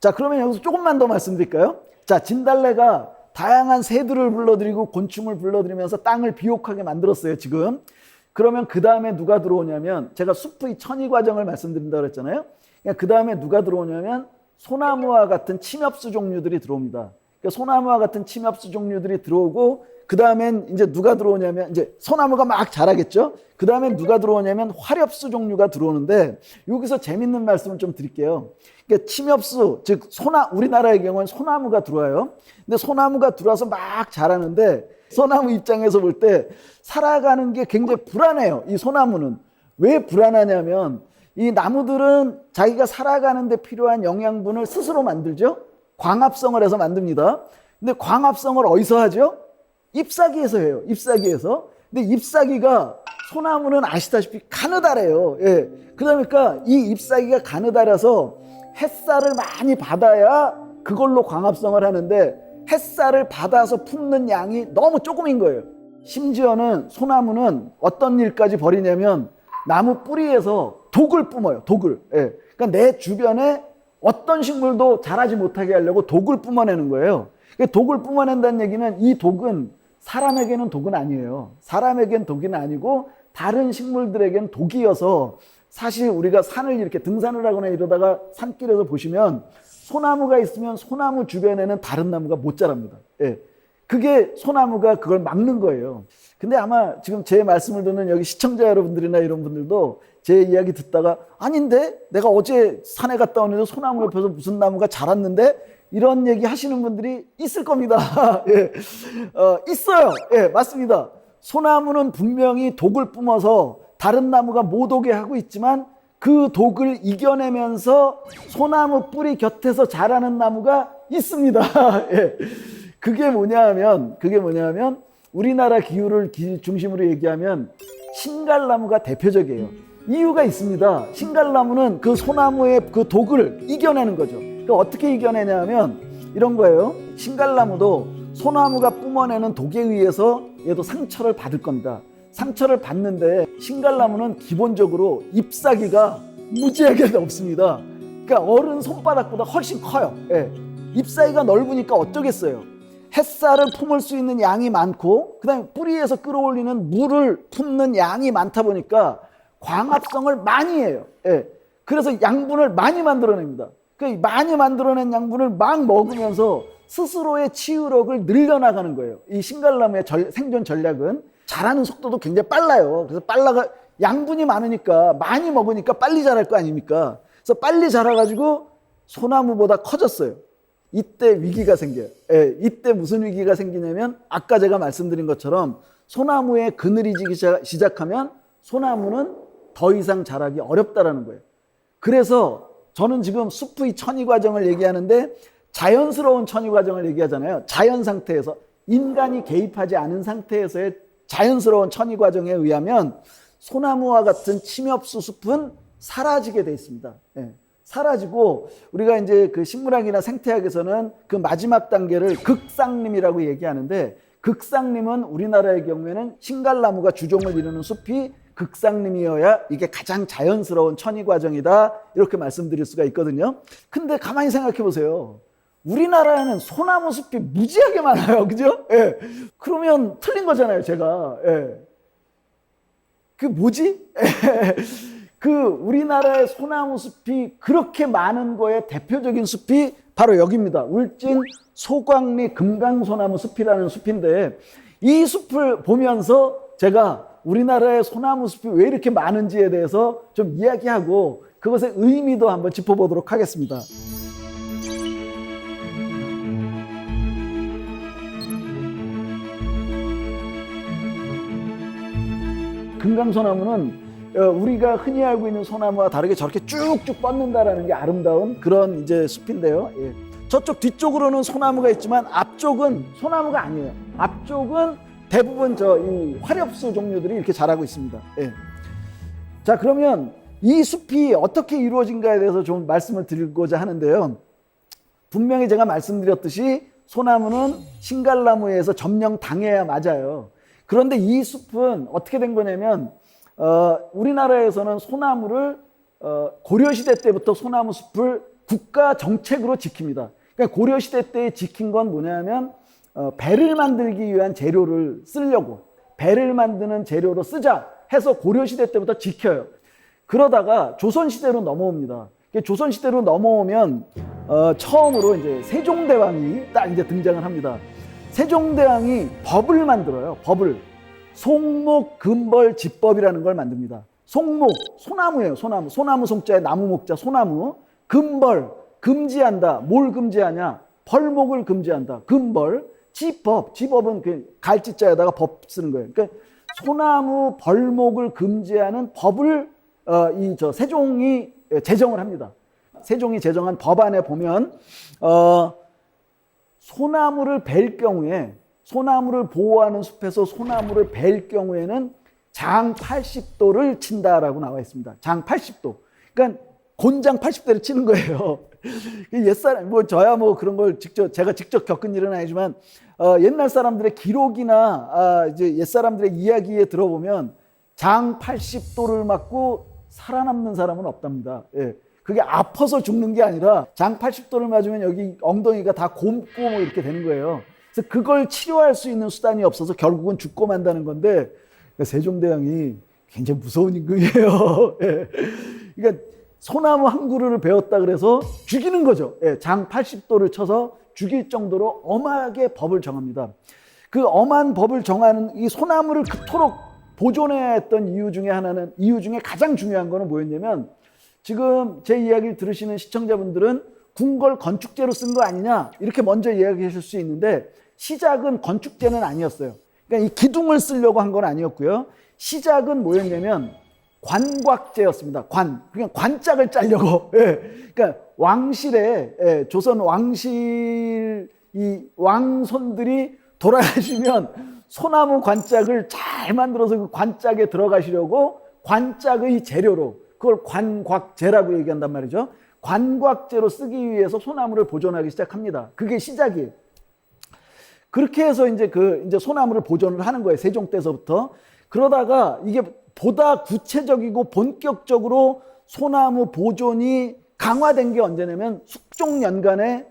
자, 그러면 여기서 조금만 더 말씀드릴까요? 자, 진달래가 다양한 새들을 불러들이고 곤충을 불러들이면서 땅을 비옥하게 만들었어요, 지금. 그러면 그 다음에 누가 들어오냐면, 제가 숲의 천이 과정을 말씀드린다고 그랬잖아요. 그 다음에 누가 들어오냐면 소나무와 같은 침엽수 종류들이 들어옵니다. 그러니까 소나무와 같은 침엽수 종류들이 들어오고, 그 다음엔 이제 누가 들어오냐면, 이제 소나무가 막 자라겠죠. 그 다음에 누가 들어오냐면 화렵수 종류가 들어오는데, 여기서 재밌는 말씀을 좀 드릴게요. 그러니까 침엽수, 즉 우리나라의 경우는 소나무가 들어와요. 근데 소나무가 들어와서 막 자라는데, 소나무 입장에서 볼 때 살아가는 게 굉장히 불안해요. 이 소나무는. 왜 불안하냐면, 이 나무들은 자기가 살아가는 데 필요한 영양분을 스스로 만들죠. 광합성을 해서 만듭니다. 근데 광합성을 어디서 하죠? 잎사귀에서 해요. 잎사귀에서. 근데 잎사귀가, 소나무는 아시다시피 가느다래요. 예. 그러니까 이 잎사귀가 가느다라서 햇살을 많이 받아야 그걸로 광합성을 하는데, 햇살을 받아서 품는 양이 너무 조금인 거예요. 심지어는 소나무는 어떤 일까지 벌이냐면 나무 뿌리에서 독을 뿜어요. 독을. 예. 그러니까 내 주변에 어떤 식물도 자라지 못하게 하려고 독을 뿜어내는 거예요. 독을 뿜어낸다는 얘기는, 이 독은 사람에게는 독은 아니에요. 사람에게는 독은 아니고 다른 식물들에게는 독이어서, 사실 우리가 산을 이렇게 등산을 하거나 이러다가 산길에서 보시면 소나무가 있으면 소나무 주변에는 다른 나무가 못 자랍니다. 예. 그게 소나무가 그걸 막는 거예요. 근데 아마 지금 제 말씀을 듣는 여기 시청자 여러분들이나 이런 분들도 제 이야기 듣다가, 아닌데 내가 어제 산에 갔다 오는데 소나무 옆에서 무슨 나무가 자랐는데, 이런 얘기 하시는 분들이 있을 겁니다. 예. 있어요. 예, 맞습니다. 소나무는 분명히 독을 뿜어서 다른 나무가 못 오게 하고 있지만, 그 독을 이겨내면서 소나무 뿌리 곁에서 자라는 나무가 있습니다. 예. 그게 뭐냐면 우리나라 기후를 중심으로 얘기하면 신갈나무가 대표적이에요. 이유가 있습니다. 신갈나무는 그 소나무의 그 독을 이겨내는 거죠. 그러니까 어떻게 이겨내냐면 이런 거예요. 신갈나무도 소나무가 뿜어내는 독에 의해서 얘도 상처를 받을 겁니다. 상처를 받는데, 신갈나무는 기본적으로 잎사귀가 무지하게 넓습니다. 그러니까 어른 손바닥보다 훨씬 커요. 예. 잎사귀가 넓으니까 어쩌겠어요. 햇살을 품을 수 있는 양이 많고, 그 다음에 뿌리에서 끌어올리는 물을 품는 양이 많다 보니까 광합성을 많이 해요. 예. 그래서 양분을 많이 만들어냅니다. 그 많이 만들어낸 양분을 막 먹으면서 스스로의 치유력을 늘려나가는 거예요. 이 신갈나무의 생존 전략은 자라는 속도도 굉장히 빨라요. 그래서 양분이 많으니까, 많이 먹으니까 빨리 자랄 거 아닙니까? 그래서 빨리 자라가지고 소나무보다 커졌어요. 이때 위기가 생겨요. 예, 이때 무슨 위기가 생기냐면, 아까 제가 말씀드린 것처럼 소나무에 그늘이 지기 시작하면 소나무는 더 이상 자라기 어렵다라는 거예요. 그래서 저는 지금 숲의 천이 과정을 얘기하는데, 자연스러운 천이 과정을 얘기하잖아요. 자연 상태에서, 인간이 개입하지 않은 상태에서의 자연스러운 천이 과정에 의하면 소나무와 같은 침엽수 숲은 사라지게 돼 있습니다. 예. 사라지고, 우리가 이제 그 식물학이나 생태학에서는 그 마지막 단계를 극상림이라고 얘기하는데, 극상림은 우리나라의 경우에는 신갈나무가 주종을 이루는 숲이 극상림이어야 이게 가장 자연스러운 천이 과정이다, 이렇게 말씀드릴 수가 있거든요. 근데 가만히 생각해 보세요. 우리나라에는 소나무 숲이 무지하게 많아요. 그죠? 예. 그러면 틀린 거잖아요, 제가. 예. 그 뭐지? 그 우리나라의 소나무 숲이 그렇게 많은 거에 대표적인 숲이 바로 여기입니다. 울진 소광리 금강소나무 숲이라는 숲인데, 이 숲을 보면서 제가 우리나라의 소나무 숲이 왜 이렇게 많은지에 대해서 좀 이야기하고 그것의 의미도 한번 짚어보도록 하겠습니다. 금강소나무는 우리가 흔히 알고 있는 소나무와 다르게 저렇게 쭉쭉 뻗는다라는 게 아름다운 그런 이제 숲인데요. 예. 저쪽 뒤쪽으로는 소나무가 있지만 앞쪽은 소나무가 아니에요. 앞쪽은 대부분 이 화렵수 종류들이 이렇게 자라고 있습니다. 예. 자, 그러면 이 숲이 어떻게 이루어진가에 대해서 좀 말씀을 드리고자 하는데요. 분명히 제가 말씀드렸듯이 소나무는 신갈나무에 의해서 점령당해야 맞아요. 그런데 이 숲은 어떻게 된 거냐면, 우리나라에서는 소나무를 고려시대 때부터 소나무 숲을 국가 정책으로 지킵니다. 그러니까 고려시대 때 지킨 건 뭐냐면 배를 만들기 위한 재료를 쓰려고, 배를 만드는 재료로 쓰자 해서 고려시대 때부터 지켜요. 그러다가 조선시대로 넘어옵니다. 조선시대로 넘어오면 처음으로 이제 세종대왕이 딱 이제 등장을 합니다. 세종대왕이 법을 만들어요. 법을. 송목, 금벌, 집법이라는 걸 만듭니다. 송목, 소나무예요. 소나무. 소나무 송자에 나무 목자 소나무. 금벌, 금지한다. 뭘 금지하냐? 벌목을 금지한다. 금벌. 집법, 집법은 그 갈지자에다가 법 쓰는 거예요. 그러니까 소나무 벌목을 금지하는 법을 세종이 제정을 합니다. 세종이 제정한 법안에 보면 소나무를 벨 경우에, 소나무를 보호하는 숲에서 소나무를 벨 경우에는 장 80도를 친다라고 나와 있습니다. 장 80도. 그러니까 곤장 80대를 치는 거예요. 옛사람, 저야 그런 걸 제가 직접 겪은 일은 아니지만, 옛날 사람들의 기록이나, 이제 옛사람들의 이야기에 들어보면 장 80도를 맞고 살아남는 사람은 없답니다. 예. 그게 아파서 죽는 게 아니라 장 80도를 맞으면 여기 엉덩이가 다 곪고 이렇게 되는 거예요. 그래서 그걸 치료할 수 있는 수단이 없어서 결국은 죽고 만다는 건데, 세종대왕이 굉장히 무서운 임금이에요. 예. 그러니까 소나무 한 그루를 베었다 그래서 죽이는 거죠. 예. 장 80도를 쳐서 죽일 정도로 엄하게 법을 정합니다. 그 엄한 법을 정하는 이 소나무를 그토록 보존해야 했던 이유 중에 가장 중요한 거는 뭐였냐면, 지금 제 이야기를 들으시는 시청자분들은 궁궐 건축재로 쓴 거 아니냐 이렇게 먼저 이야기하실 수 있는데, 시작은 건축재는 아니었어요. 그러니까 이 기둥을 쓰려고 한 건 아니었고요. 시작은 뭐였냐면 관곽재였습니다. 그냥 관짝을 짜려고. 예. 그러니까 왕실에, 조선 왕실 이 왕손들이 돌아가시면 소나무 관짝을 잘 만들어서 그 관짝에 들어가시려고 관짝의 재료로, 그걸 관곽재라고 얘기한단 말이죠. 관곽재로 쓰기 위해서 소나무를 보존하기 시작합니다. 그게 시작이에요. 그렇게 해서 이제 소나무를 보존을 하는 거예요. 세종 때서부터. 그러다가 이게 보다 구체적이고 본격적으로 소나무 보존이 강화된 게 언제냐면 숙종 연간에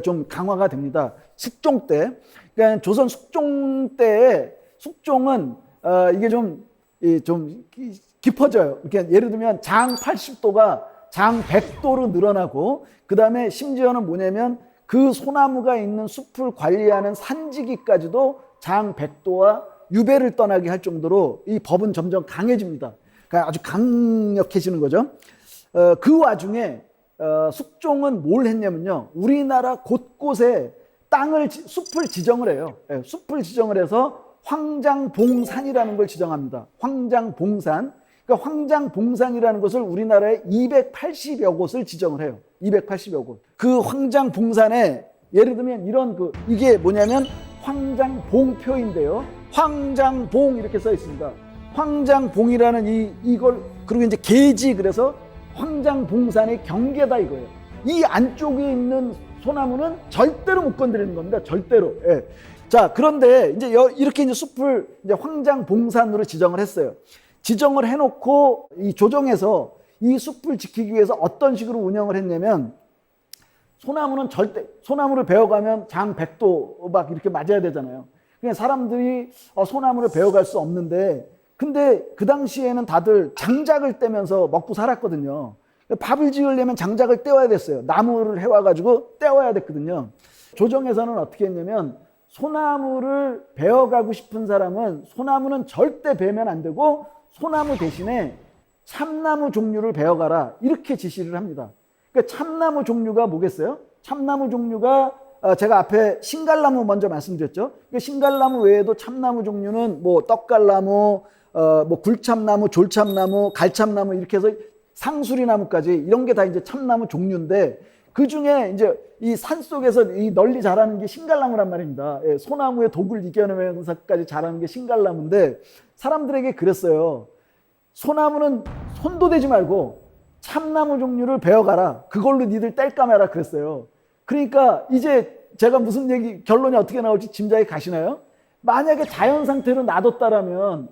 좀 강화가 됩니다. 숙종 때. 그러니까 조선 숙종 때에, 숙종은 이게 좀 깊어져요. 그러니까 예를 들면 장 80도가 장 100도로 늘어나고, 그 다음에 심지어는 뭐냐면 그 소나무가 있는 숲을 관리하는 산지기까지도 장 100도와 유배를 떠나게 할 정도로 이 법은 점점 강해집니다. 그러니까 아주 강력해지는 거죠. 그 와중에 숙종은 뭘 했냐면요, 우리나라 곳곳에 숲을 지정을 해요. 숲을 지정을 해서 황장봉산이라는 걸 지정합니다. 황장봉산. 그러니까 황장봉산이라는 것을 우리나라에 280여 곳을 지정을 해요. 280여 곳. 그 황장봉산에 예를 들면 이게 뭐냐면 황장봉표인데요. 황장봉 이렇게 써 있습니다. 황장봉이라는 이걸, 그리고 이제 계지, 그래서 황장봉산의 경계다 이거예요. 이 안쪽에 있는 소나무는 절대로 못 건드리는 겁니다. 절대로. 예. 자, 그런데 이제 이렇게 이제 숲을 이제 황장봉산으로 지정을 했어요. 지정을 해놓고 이 조정에서 이 숲을 지키기 위해서 어떤 식으로 운영을 했냐면, 소나무를 베어가면 장 100도 막 이렇게 맞아야 되잖아요. 그냥 사람들이 소나무를 베어갈 수 없는데, 근데 그 당시에는 다들 장작을 떼면서 먹고 살았거든요. 밥을 지으려면 장작을 떼와야 됐어요. 나무를 해와가지고 떼와야 됐거든요. 조정에서는 어떻게 했냐면, 소나무를 베어가고 싶은 사람은 소나무는 절대 베면 안 되고 소나무 대신에 참나무 종류를 베어가라, 이렇게 지시를 합니다. 그러니까 참나무 종류가 뭐겠어요? 참나무 종류가 제가 앞에 신갈나무 먼저 말씀드렸죠. 그러니까 신갈나무 외에도 참나무 종류는 떡갈나무, 굴참나무, 졸참나무, 갈참나무 이렇게 해서 상수리나무까지 이런 게 다 이제 참나무 종류인데, 그 중에 이제 이 산속에서 이 널리 자라는 게 신갈나무란 말입니다. 소나무의 독을 이겨내면서까지 자라는 게 신갈나무인데, 사람들에게 그랬어요. 소나무는 손도 대지 말고 참나무 종류를 베어가라. 그걸로 니들 뗄까 마라 그랬어요. 그러니까 이제 제가 무슨 결론이 어떻게 나올지 짐작이 가시나요? 만약에 자연 상태로 놔뒀다라면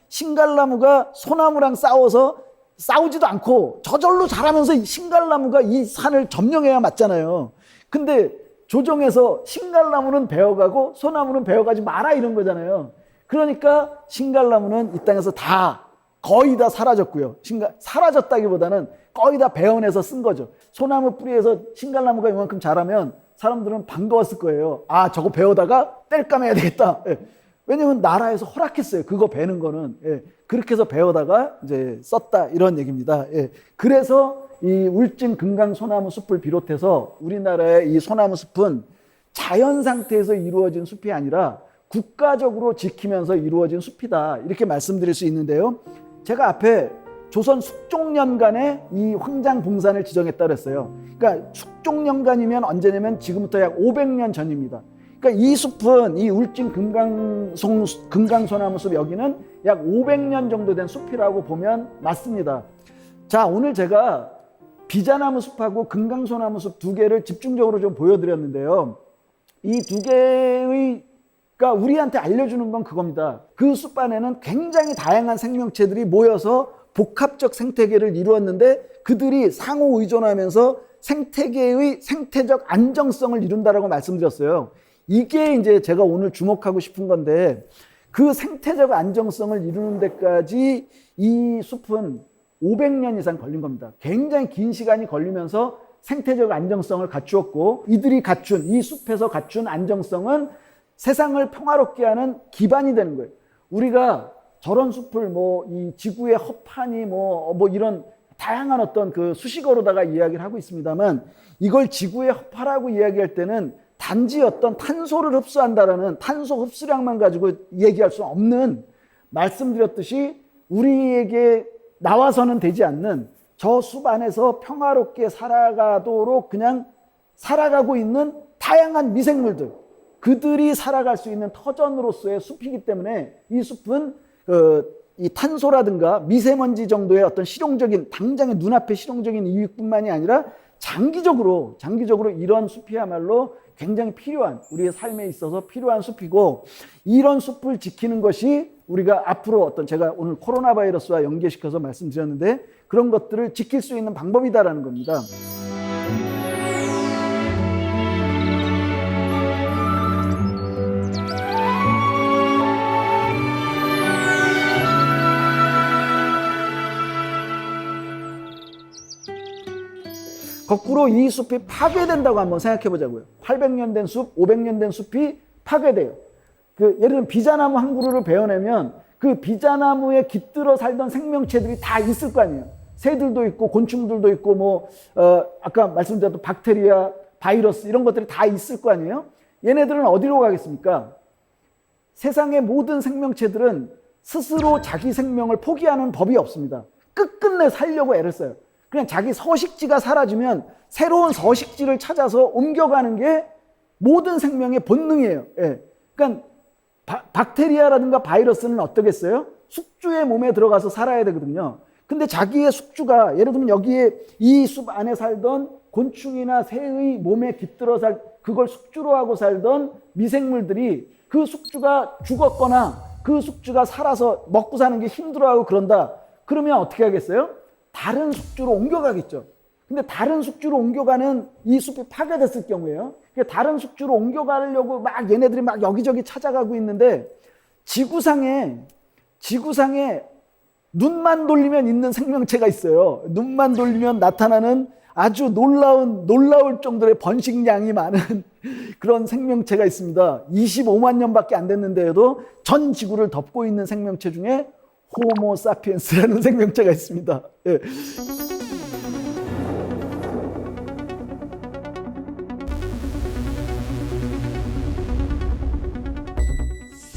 신갈나무가 소나무랑 싸워서 싸우지도 않고 저절로 자라면서 신갈나무가 이 산을 점령해야 맞잖아요. 근데 조정에서 신갈나무는 베어가고 소나무는 베어가지 마라 이런 거잖아요. 그러니까 신갈나무는 이 땅에서 다 거의 다 사라졌고요. 사라졌다기보다는 거의 다 베어내서 쓴 거죠. 소나무 뿌리에서 신갈나무가 이만큼 자라면 사람들은 반가웠을 거예요. 아, 저거 베어다가 땔감해야 되겠다. 예. 왜냐면 나라에서 허락했어요. 그거 베는 거는. 예. 그렇게 해서 베어다가 이제 썼다 이런 얘기입니다. 예. 그래서 이 울진 금강 소나무 숲을 비롯해서 우리나라의 이 소나무 숲은 자연 상태에서 이루어진 숲이 아니라 국가적으로 지키면서 이루어진 숲이다. 이렇게 말씀드릴 수 있는데요. 제가 앞에 조선 숙종년간에 이 황장봉산을 지정했다고 했어요. 그러니까 숙종년간이면 언제냐면 지금부터 약 500년 전입니다. 그러니까 이 숲은 이 울진 금강소나무 숲 여기는 약 500년 정도 된 숲이라고 보면 맞습니다. 자, 오늘 제가 비자나무 숲하고 금강소나무 숲 두 개를 집중적으로 좀 보여드렸는데요. 이 두 개의 그러니까 우리한테 알려주는 건 그겁니다. 그 숲 안에는 굉장히 다양한 생명체들이 모여서 복합적 생태계를 이루었는데 그들이 상호 의존하면서 생태계의 생태적 안정성을 이룬다라고 말씀드렸어요. 이게 이제 제가 오늘 주목하고 싶은 건데 그 생태적 안정성을 이루는 데까지 이 숲은 500년 이상 걸린 겁니다. 굉장히 긴 시간이 걸리면서 생태적 안정성을 갖추었고 이들이 갖춘 이 숲에서 갖춘 안정성은 세상을 평화롭게 하는 기반이 되는 거예요. 우리가 저런 숲을 이 지구의 허파니 이런 다양한 어떤 그 수식어로다가 이야기를 하고 있습니다만 이걸 지구의 허파라고 이야기할 때는 단지 어떤 탄소를 흡수한다라는 탄소 흡수량만 가지고 얘기할 수 없는 말씀드렸듯이 우리에게 나와서는 되지 않는 저 숲 안에서 평화롭게 살아가도록 그냥 살아가고 있는 다양한 미생물들 그들이 살아갈 수 있는 터전으로서의 숲이기 때문에 이 숲은 이 탄소라든가 미세먼지 정도의 어떤 실용적인 당장의 눈앞의 실용적인 이익뿐만이 아니라 장기적으로 이런 숲이야말로 굉장히 필요한 우리의 삶에 있어서 필요한 숲이고 이런 숲을 지키는 것이 우리가 앞으로 어떤 제가 오늘 코로나 바이러스와 연계시켜서 말씀드렸는데 그런 것들을 지킬 수 있는 방법이다라는 겁니다. 거꾸로 이 숲이 파괴된다고 한번 생각해 보자고요. 800년 된 숲, 500년 된 숲이 파괴돼요. 예를 들면 비자나무 한 그루를 베어내면 그 비자나무에 깃들어 살던 생명체들이 다 있을 거 아니에요. 새들도 있고 곤충들도 있고 아까 말씀드렸던 박테리아, 바이러스 이런 것들이 다 있을 거 아니에요. 얘네들은 어디로 가겠습니까? 세상의 모든 생명체들은 스스로 자기 생명을 포기하는 법이 없습니다. 끝끝내 살려고 애를 써요. 그냥 자기 서식지가 사라지면 새로운 서식지를 찾아서 옮겨가는 게 모든 생명의 본능이에요. 예. 그러니까 박테리아라든가 바이러스는 어떠겠어요? 숙주의 몸에 들어가서 살아야 되거든요. 근데 자기의 숙주가 예를 들면 여기에 이 숲 안에 살던 곤충이나 새의 몸에 깃들어 그걸 숙주로 하고 살던 미생물들이 그 숙주가 죽었거나 그 숙주가 살아서 먹고 사는 게 힘들어하고 그런다. 그러면 어떻게 하겠어요? 다른 숙주로 옮겨가겠죠. 근데 다른 숙주로 옮겨가는 이 숲이 파괴됐을 경우에요. 다른 숙주로 옮겨가려고 얘네들이 여기저기 찾아가고 있는데 지구상에 눈만 돌리면 있는 생명체가 있어요. 눈만 돌리면 나타나는 아주 놀라울 정도의 번식량이 많은 그런 생명체가 있습니다. 25만 년밖에 안 됐는데도 전 지구를 덮고 있는 생명체 중에 호모 사피엔스라는 생명체가 있습니다. 예.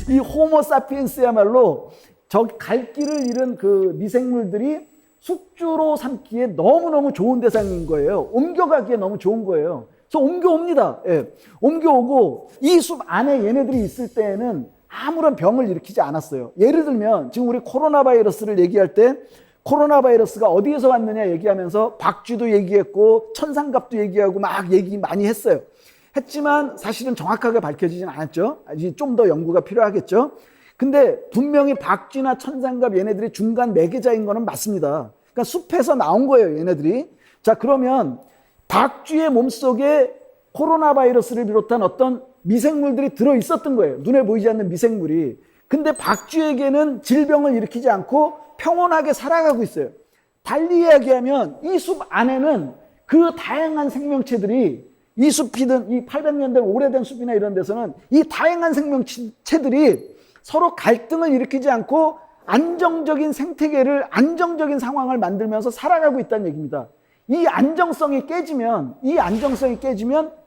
이 호모 사피엔스야말로 저 갈 길을 잃은 그 미생물들이 숙주로 삼기에 너무너무 좋은 대상인 거예요. 옮겨가기에 너무 좋은 거예요. 그래서 옮겨옵니다. 예. 옮겨오고 이 숲 안에 얘네들이 있을 때에는 아무런 병을 일으키지 않았어요. 예를 들면 지금 우리 코로나 바이러스를 얘기할 때 코로나 바이러스가 어디에서 왔느냐 얘기하면서 박쥐도 얘기했고 천상갑도 얘기하고 얘기 많이 했어요. 했지만 사실은 정확하게 밝혀지진 않았죠. 좀 더 연구가 필요하겠죠. 근데 분명히 박쥐나 천상갑 얘네들이 중간 매개자인 거는 맞습니다. 그러니까 숲에서 나온 거예요, 얘네들이. 자, 그러면 박쥐의 몸속에 코로나 바이러스를 비롯한 어떤 미생물들이 들어 있었던 거예요. 눈에 보이지 않는 미생물이. 근데 박쥐에게는 질병을 일으키지 않고 평온하게 살아가고 있어요. 달리 이야기하면 이 숲 안에는 그 다양한 생명체들이, 이 숲이든 이 800년 된 오래된 숲이나 이런 데서는 이 다양한 생명체들이 서로 갈등을 일으키지 않고 안정적인 생태계를, 안정적인 상황을 만들면서 살아가고 있다는 얘기입니다. 이 안정성이 깨지면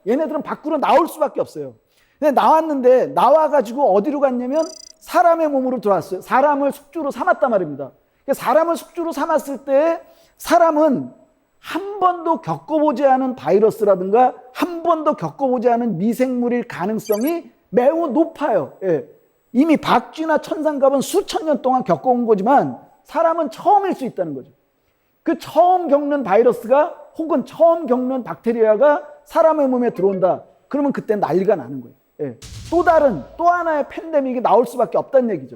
얘네들은 밖으로 나올 수밖에 없어요. 근데 나왔는데 나와가지고 어디로 갔냐면 사람의 몸으로 들어왔어요. 사람을 숙주로 삼았단 말입니다. 사람을 숙주로 삼았을 때 사람은 한 번도 겪어보지 않은 바이러스라든가 한 번도 겪어보지 않은 미생물일 가능성이 매우 높아요. 예. 이미 박쥐나 천상갑은 수천 년 동안 겪어온 거지만 사람은 처음일 수 있다는 거죠. 그 처음 겪는 바이러스가 혹은 처음 겪는 박테리아가 사람의 몸에 들어온다. 그러면 그때 난리가 나는 거예요. 예. 또 하나의 팬데믹이 나올 수밖에 없다는 얘기죠.